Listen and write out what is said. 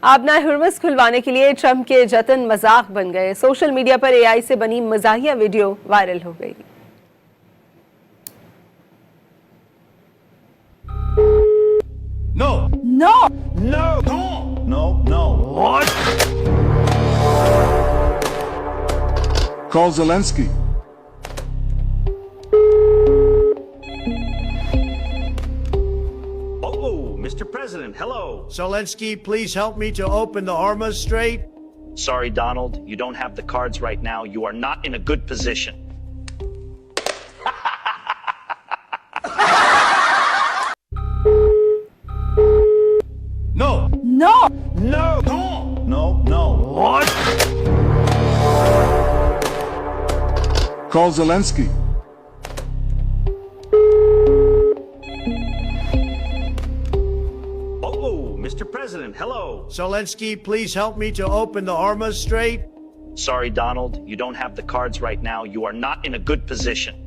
आबना Hormuz खुलवाने के लिए ट्रम्प के जतन मजाक बन गए। सोशल मीडिया पर एआई से बनी मजाहिया वीडियो वायरल हो गई। No. No. No. No. No. No. What? Call Zelensky. Mr. President, hello. Zelensky, please help me to open the Hormuz Strait. Sorry, Donald, you don't have the cards right now. You are not in a good position. No. No. No. No. No. No. What? Call Zelensky. Mr. President, hello. Zelensky, please help me to open the Hormuz Strait. Sorry, Donald, you don't have the cards right now. You are not in a good position.